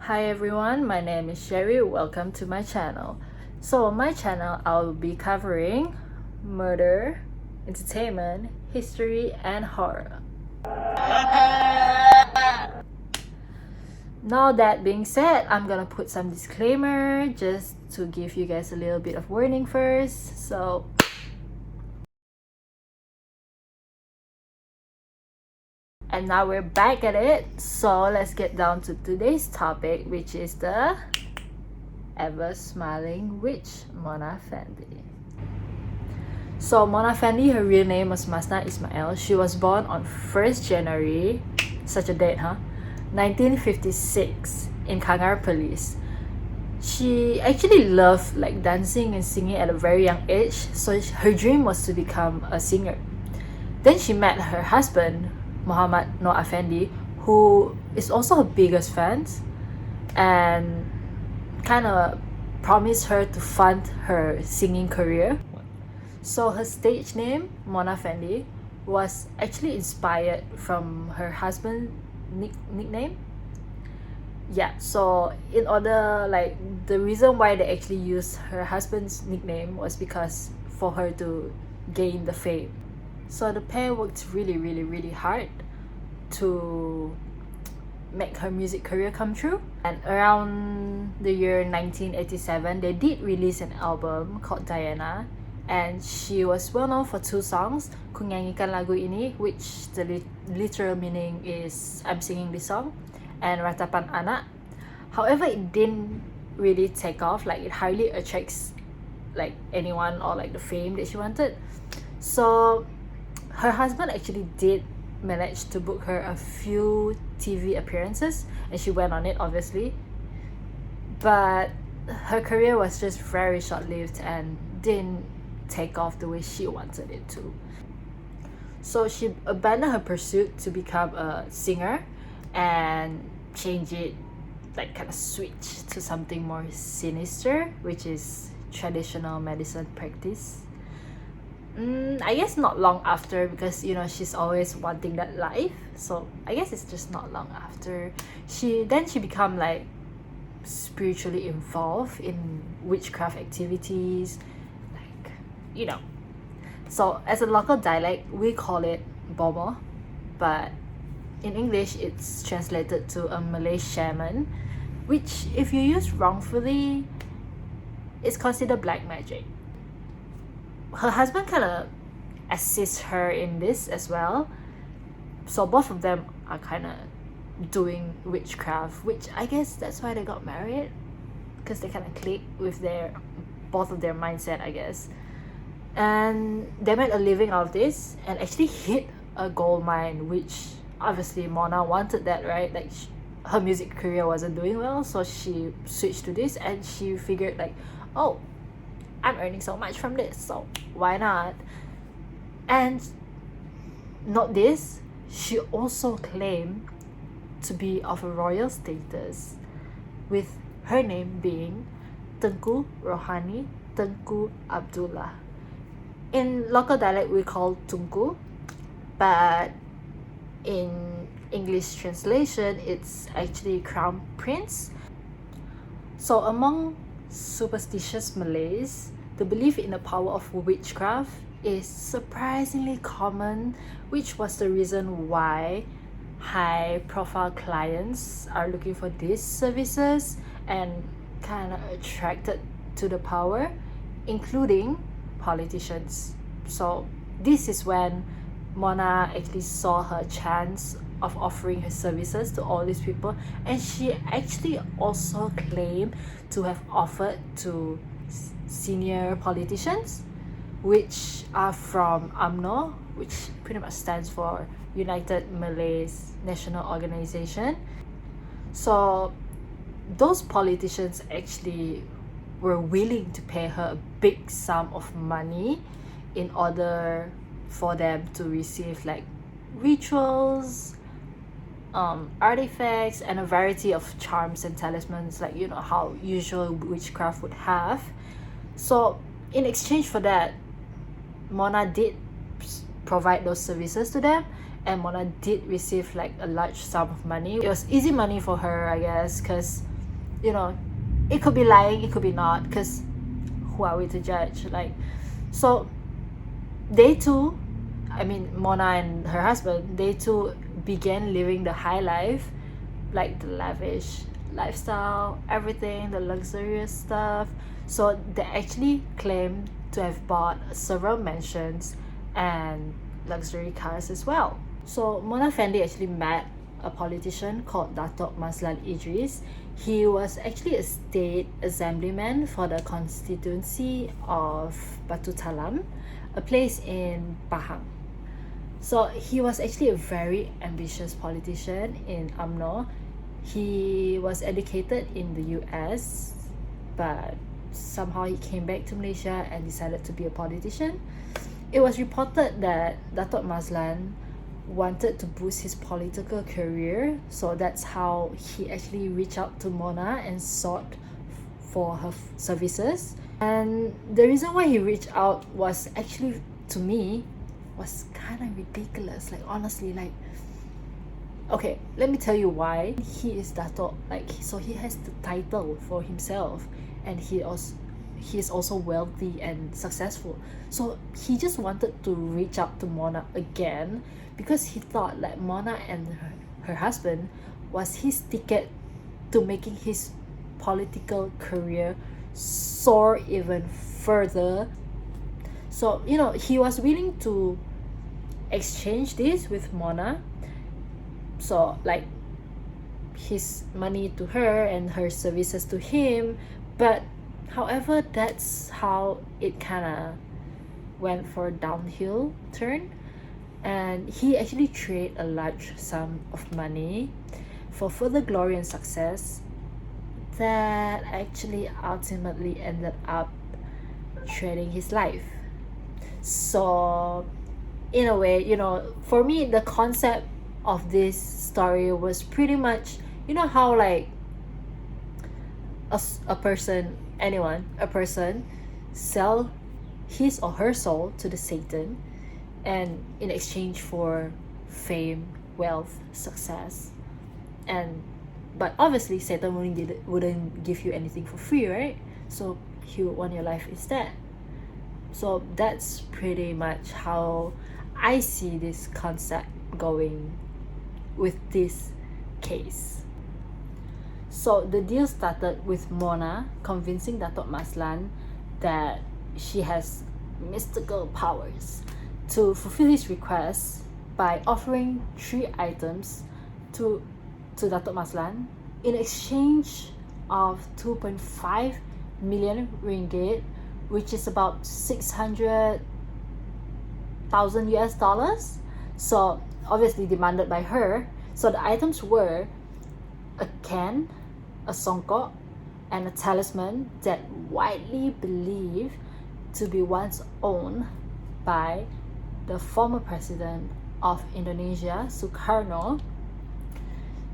Hi everyone, my name is Sherry. Welcome to my channel. So on my channel, I'll be covering murder, entertainment, history, and horror. Now that being said, I'm gonna put some disclaimer just to give you guys a little bit of warning first. And now we're back at it. So let's get down to today's topic, which is the ever smiling witch, Mona Fendi. So Mona Fendi, her real name was Maslan M.E.H.H. She was born on 1st January, such a date, 1956 in Kangarapallis. She actually loved dancing and singing at a very young age, so her dream was to become a singer. Then she met her husband, Muhammad Noah Fendi, who is also her biggest fan, and kind of promised her to fund her singing career. So her stage name, Mona Fendi, was actually inspired from her husband's nickname. Yeah, so in order, the reason why they actually used her husband's nickname was because for her to gain the fame. So the pair worked really hard to make her music career come true. And around the year 1987, they did release an album called Diana, and she was well known for 2 songs, Ku Nyanyikan Lagu Ini, which the literal meaning is I'm singing this song, and Ratapan Anak. However, it didn't really take off, it hardly attracts anyone or the fame that she wanted. So her husband actually did manage to book her a few TV appearances, and she went on it obviously, but her career was just very short-lived and didn't take off the way she wanted it to. So she abandoned her pursuit to become a singer and change it, kind of switch to something more sinister, which is traditional medicine practice. I guess not long after, because she's always wanting that life, so I guess it's just not long after she become spiritually involved in witchcraft activities, so as a local dialect we call it bomo, but in English it's translated to a Malay shaman, which if you use wrongfully is considered black magic. Her husband kind of assists her in this as well, so both of them are kind of doing witchcraft, which I guess that's why they got married, because they kind of click with both of their mindset, I guess. And they made a living out of this and actually hit a gold mine, which obviously Mona wanted that, right? Her music career wasn't doing well, so she switched to this, and she figured oh, I'm earning so much from this, so why not? And not this, she also claimed to be of a royal status, with her name being Tengku Rohani Tengku Abdullah. In local dialect we call Tunku, but in English translation it's actually Crown Prince. So among superstitious Malays, the belief in the power of witchcraft is surprisingly common, which was the reason why high profile clients are looking for these services and kind of attracted to the power, including politicians. So this is when Mona actually saw her chance of offering her services to all these people, and she actually also claimed to have offered to senior politicians, which are from UMNO, which pretty much stands for United Malays National Organization. So those politicians actually were willing to pay her a big sum of money in order for them to receive rituals, artifacts, and a variety of charms and talismans, how usual witchcraft would have. So in exchange for that, Mona did provide those services to them, and Mona did receive a large sum of money. It was easy money for her, I guess, because you know, it could be lying, it could be not, because who are we to judge? Like, so they too, I mean, Mona and her husband, they too began living the high life, like the lavish lifestyle, everything, the luxurious stuff. So they actually claim to have bought several mansions and luxury cars as well. So Mona Fendi actually met a politician called Datuk Maslan Idris. He was actually a state assemblyman for the constituency of Batu Talam, a place in Pahang. So he was actually a very ambitious politician in UMNO. He was educated in the US, but somehow he came back to Malaysia and decided to be a politician. It was reported that Datuk Maslan wanted to boost his political career, so that's how he actually reached out to Mona and sought for her services. And the reason why he reached out was actually, to me, was kind of ridiculous. Like, honestly, like, okay, let me tell you why. He is Dato', like, so he has the title for himself, and he is also wealthy and successful. So he just wanted to reach out to Mona again because he thought like Mona and her husband was his ticket to making his political career soar even further. So, you know, he was willing to exchange this with Mona. So, like, his money to her and her services to him. But however, that's how it kind of went for a downhill turn. And he actually traded a large sum of money for further glory and success that actually ultimately ended up trading his life. So, in a way, you know, for me, the concept of this story was pretty much, you know, how like a person, a person sell his or her soul to the Satan, and in exchange for fame, wealth, success. And but obviously Satan wouldn't give you anything for free, right? So he would want your life instead. So that's pretty much how I see this concept going with this case. So the deal started with Mona convincing Datuk Maslan that she has mystical powers to fulfill his request by offering 3 items to Datuk Maslan in exchange of 2.5 million ringgit, which is about 600,000 US dollars. So obviously demanded by her. So the items were a can, a songkok, and a talisman that widely believed to be once owned by the former president of Indonesia, Sukarno.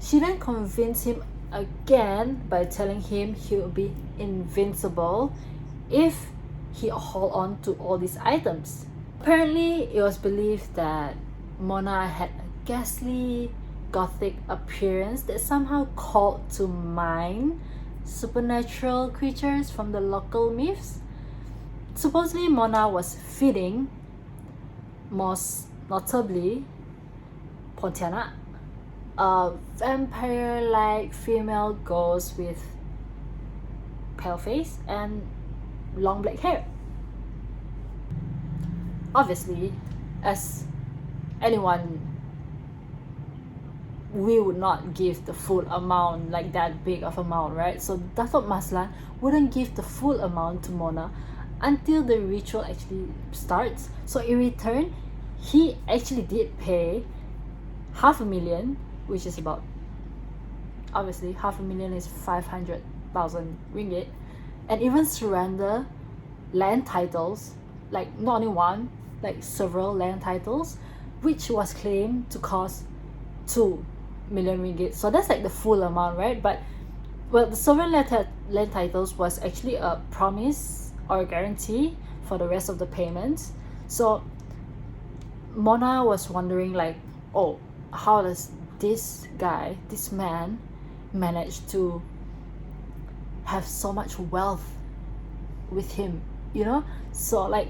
She then convinced him again by telling him he would be invincible if he hold on to all these items. Apparently, it was believed that Mona had a ghastly gothic appearance that somehow called to mind supernatural creatures from the local myths. Supposedly, Mona was feeding, most notably, Pontianak, a vampire-like female ghost with pale face and long black hair. Obviously, as anyone, we would not give the full amount, like that big of amount, right? So Datuk Maslan wouldn't give the full amount to Mona until the ritual actually starts. So in return, he actually did pay 500,000, which is about, obviously 500,000 is 500,000 ringgit, and even surrender land titles, like not only one, like several land titles, which was claimed to cost 2 million ringgit. So that's like the full amount, right? But well, the sovereign land titles was actually a promise or a guarantee for the rest of the payments. So Mona was wondering like, oh, how does this guy, this man, manage to have so much wealth with him, you know? So like,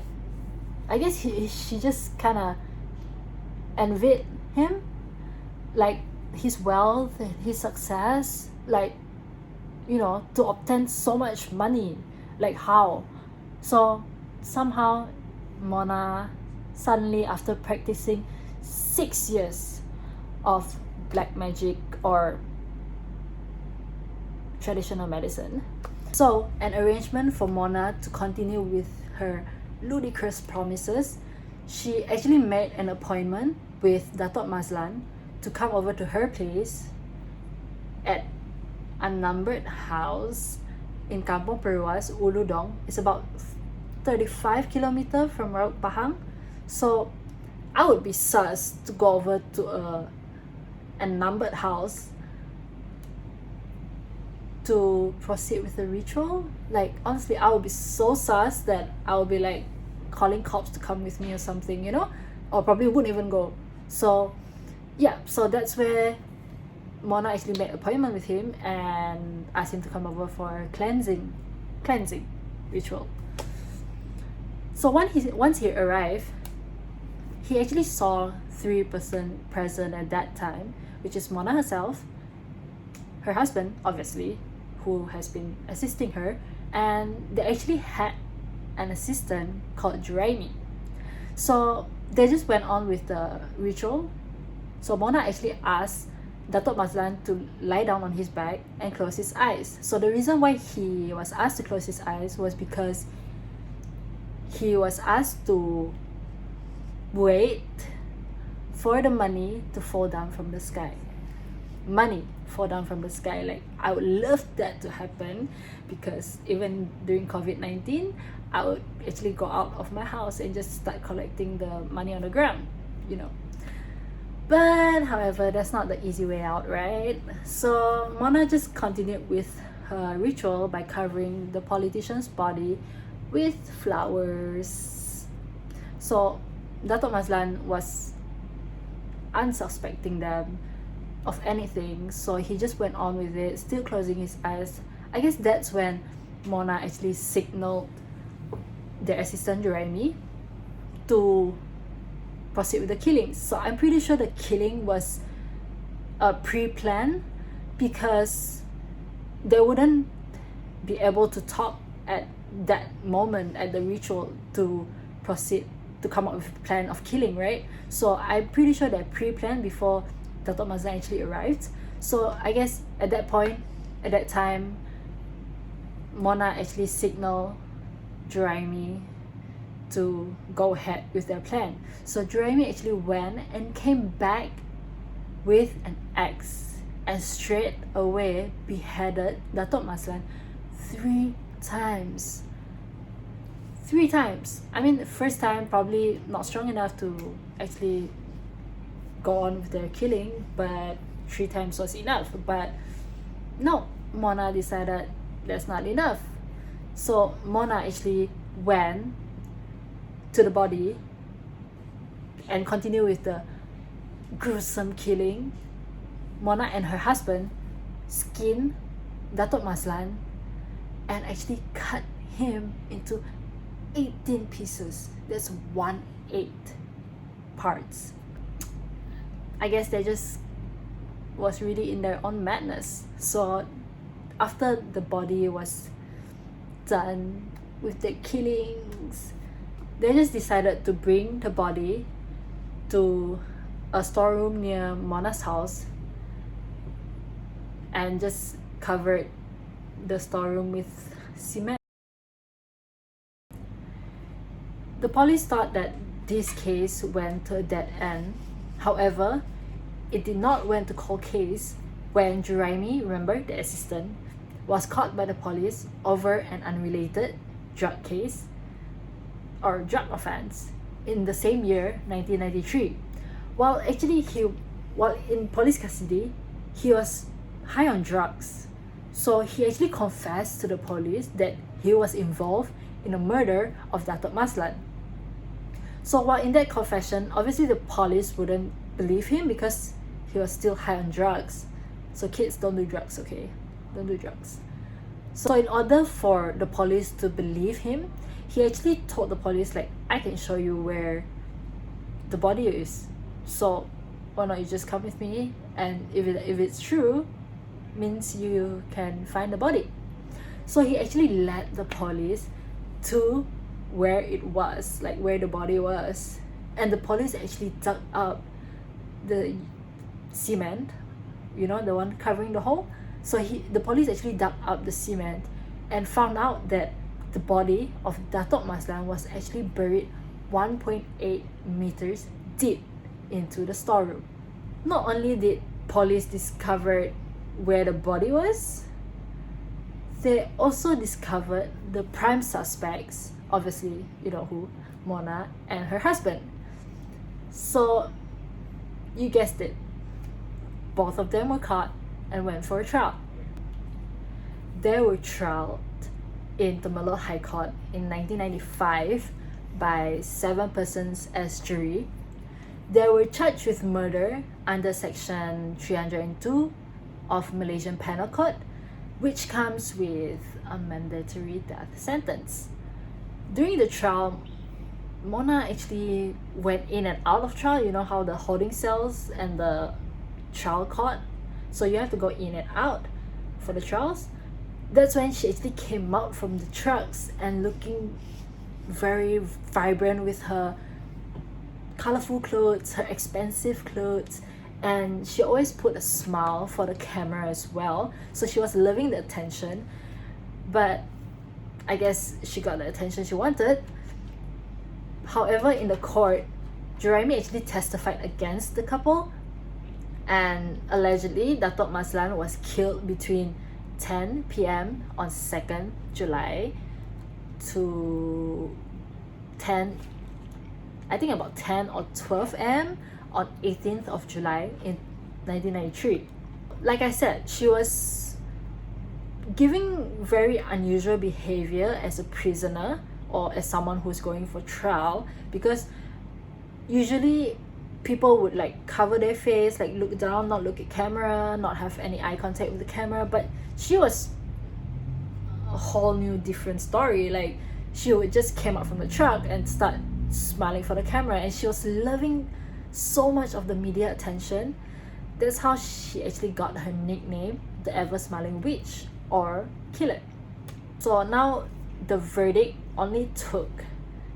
I guess she just kind of envied him, like his wealth and his success, like, you know, to obtain so much money. Like how? So somehow Mona suddenly, after practicing 6 years of black magic or traditional medicine, so an arrangement for Mona to continue with her ludicrous promises, she actually made an appointment with Datuk Maslan to come over to her place at unnumbered house in Kampung Perwas, Uludong. It's about 35 kilometers from Rauk Pahang. So I would be sus to go over to a unnumbered house to proceed with the ritual. Like honestly, I would be so sus that I would be like calling cops to come with me or something, you know, or probably wouldn't even go. So yeah, so that's where Mona actually made an appointment with him and asked him to come over for a cleansing ritual. So once he arrived, he actually saw 3 persons present at that time, which is Mona herself, her husband, obviously, who has been assisting her, and they actually had an assistant called Juraimi. So they just went on with the ritual. So Mona actually asked Datuk Maslan to lie down on his back and close his eyes. So the reason why he was asked to close his eyes was because he was asked to wait for the money to fall down from the sky. Money fall down from the sky. Like, I would love that to happen, because even during COVID-19, I would actually go out of my house and just start collecting the money on the ground, you know. But however, that's not the easy way out, right? So Mona just continued with her ritual by covering the politician's body with flowers. So Datuk Maslan was unsuspecting them of anything, so he just went on with it, still closing his eyes. I guess that's when Mona actually signaled the assistant Juraimi to proceed with the killings. So I'm pretty sure the killing was pre-planned, because they wouldn't be able to talk at that moment at the ritual to proceed to come up with a plan of killing, right? So I'm pretty sure they pre-planned before Datuk Maslan actually arrived. So I guess at that point, at that time, Mona actually signaled Juraimi to go ahead with their plan. So Juraimi actually went and came back with an axe and straight away beheaded Datuk Maslan 3 times. 3 times. I mean, the first time probably not strong enough to actually go on with their killing, but 3 times was enough. But no, Mona decided that's not enough. So Mona actually went to the body and continued with the gruesome killing. Mona and her husband skinned Datuk Maslan and actually cut him into 18 pieces. That's 1/8 parts. I guess they just was really in their own madness. So after the body was done with the killings, they just decided to bring the body to a storeroom near Mona's house and just covered the storeroom with cement. The police thought that this case went to a dead end. However, it did not went to cold case when Juraimi, remember the assistant, was caught by the police over an unrelated drug case or drug offense in the same year, 1993. While in police custody, he was high on drugs. So he actually confessed to the police that he was involved in the murder of Datuk Maslan. So while in that confession, obviously the police wouldn't believe him because he was still high on drugs. So kids, don't do drugs, okay? Don't do drugs. So in order for the police to believe him, he actually told the police, like, I can show you where the body is, so why not you just come with me, and if it's true, means you can find the body. So he actually led the police to where it was, like where the body was, and the police actually dug up the cement, you know, the one covering the hole. So the police actually dug up the cement and found out that the body of Datuk Maslan was actually buried 1.8 meters deep into the storeroom. Not only did police discover where the body was, they also discovered the prime suspects, obviously, you know who, Mona and her husband. So, you guessed it, both of them were caught and went for a trial. They were trialed in the M.E.H.H High Court in 1995 by 7 persons as jury. They were charged with murder under section 302 of Malaysian Penal Code, which comes with a mandatory death sentence. During the trial, Mona actually went in and out of trial. You know how the holding cells and the trial court, so you have to go in and out for the trials. That's when she actually came out from the trucks and looking very vibrant with her colorful clothes, her expensive clothes, and she always put a smile for the camera as well, so she was loving the attention. But I guess she got the attention she wanted. However, in the court, Juraimi actually testified against the couple, and allegedly Datuk Maslan was killed between 10 p.m. on 2nd July to 10, I think about 10 or 12 a.m. on 18th of July in 1993. Like I said, she was giving very unusual behavior as a prisoner or as someone who's going for trial, because usually people would like cover their face, like look down, not look at camera, not have any eye contact with the camera. But she was a whole new different story. Like, she would just came out from the truck and start smiling for the camera, and she was loving so much of the media attention. That's how she actually got her nickname, the ever smiling witch or killer. So now the verdict only took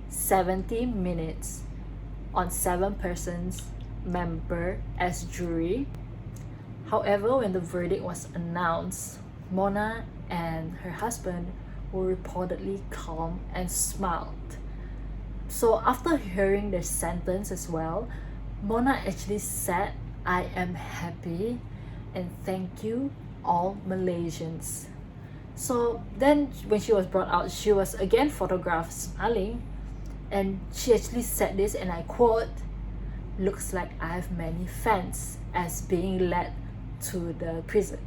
70 minutes on 7 persons member as jury. However, when the verdict was announced, Mona and her husband were reportedly calm and smiled. So after hearing their sentence as well, Mona actually said, "I am happy and thank you all Malaysians." So then when she was brought out, she was again photographed smiling, and she actually said this, and I quote, "Looks like I have many fans," as being led to the prison.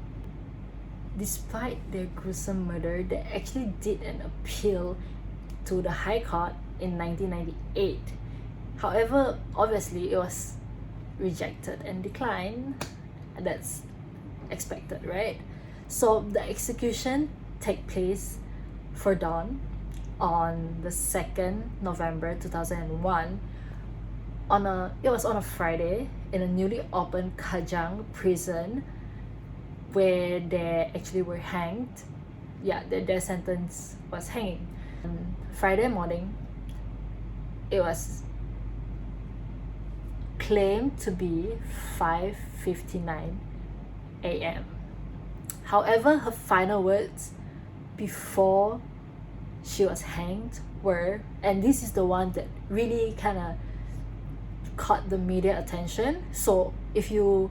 Despite their gruesome murder, they actually did an appeal to the High Court in 1998. However, obviously it was rejected and declined, and that's expected, right? So the execution take place for dawn on the 2nd November 2001 it was on a Friday in a newly opened Kajang prison, where they actually were hanged. Yeah, their sentence was hanging. Friday morning, it was claimed to be 5:59 a.m. However, her final words before she was hanged were, and this is the one that really kind of caught the media attention. So if you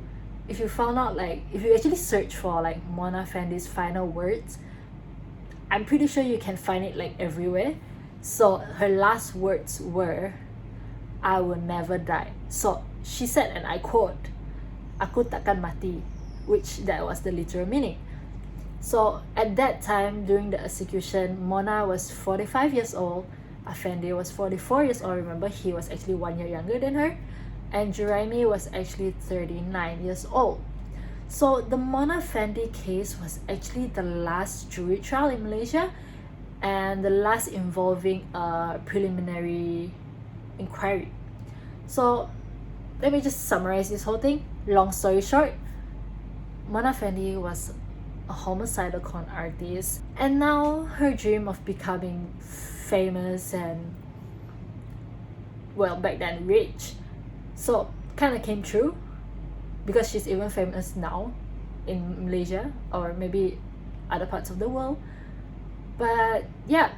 found out, like if you actually search for like Mona Fandey's final words, I'm pretty sure you can find it like everywhere. So her last words were, "I will never die." So she said, and I quote, "Aku takkan mati," which that was the literal meaning. So at that time, during the execution, Mona was 45 years old, Fandey was 44 years old. Remember, he was actually 1 year younger than her, and Juraimi was actually 39 years old. So the Mona Fendi case was actually the last jury trial in Malaysia and the last involving a preliminary inquiry. So let me just summarize this whole thing. Long story short, Mona Fendi was a homicidal con artist, and now her dream of becoming famous and, well, back then rich, so kind of came true, because she's even famous now in Malaysia or maybe other parts of the world. But yeah,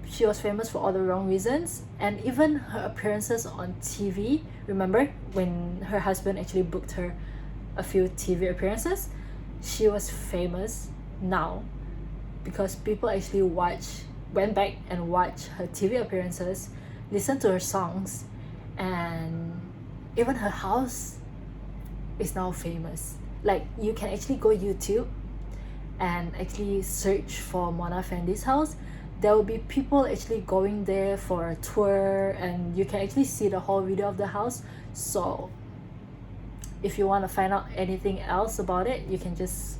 she was famous for all the wrong reasons, and even her appearances on TV. Remember when her husband actually booked her a few TV appearances? She was famous now because people actually went back and watched her TV appearances, listened to her songs, and even her house is now famous. Like, you can actually go YouTube and actually search for Mona Fendi's house. There will be people actually going there for a tour, and you can actually see the whole video of the house. So if you want to find out anything else about it, you can just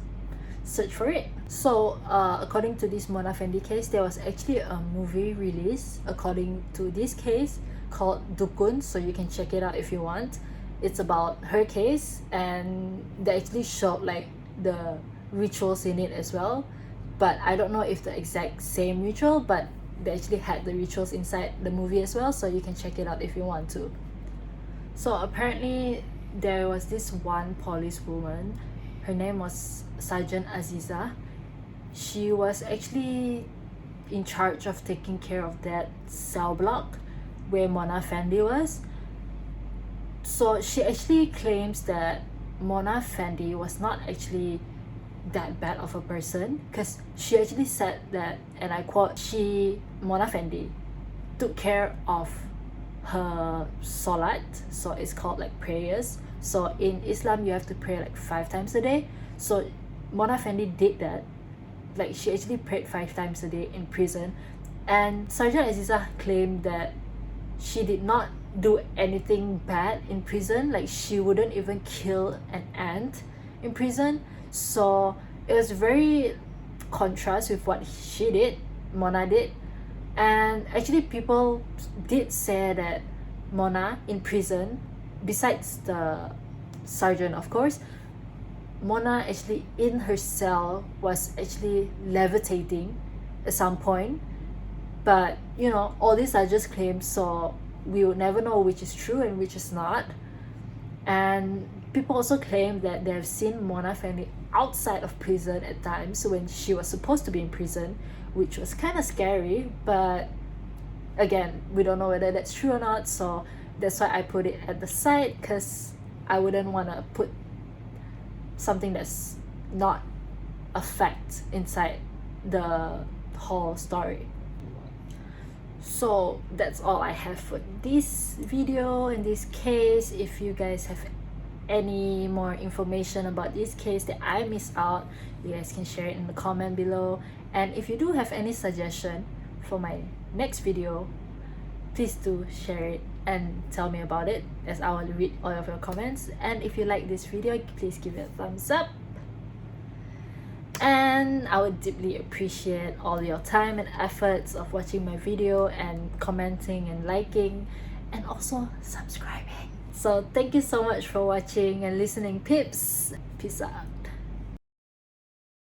search for it. So according to this Mona Fendi case, there was actually a movie release according to this case called Dukun, so you can check it out if you want. It's about her case, and they actually showed like the rituals in it as well, but I don't know if the exact same ritual, but they actually had the rituals inside the movie as well, so you can check it out if you want to. So apparently there was this one policewoman, her name was Sergeant Aziza. She was actually in charge of taking care of that cell block where Mona Fendi was. So she actually claims that Mona Fendi was not actually that bad of a person, because she actually said that, and I quote, Mona Fendi took care of her salat, so it's called like prayers. So in Islam you have to pray like 5 times a day. So Mona Fendi did that. Like, she actually prayed 5 times a day in prison. And Sergeant Aziza claimed that she did not do anything bad in prison. Like, she wouldn't even kill an ant in prison. So it was very contrast with what Mona did. And actually people did say that Mona in prison, besides the sergeant of course, Mona actually in her cell was actually levitating at some point. But you know, all these are just claims, so we will never know which is true and which is not. And people also claim that they have seen Mona Fendi outside of prison at times when she was supposed to be in prison, which was kind of scary. But again, we don't know whether that's true or not, so that's why I put it at the side, because I wouldn't want to put something that's not a fact inside the whole story. So that's all I have for this video in this case. If you guys have any more information about this case that I missed out, you guys can share it in the comment below. And if you do have any suggestion for my next video, please do share it and tell me about it, as I will read all of your comments. And if you like this video, please give it a thumbs up. And I would deeply appreciate all your time and efforts of watching my video and commenting and liking and also subscribing. So thank you so much for watching and listening, peeps. Peace out.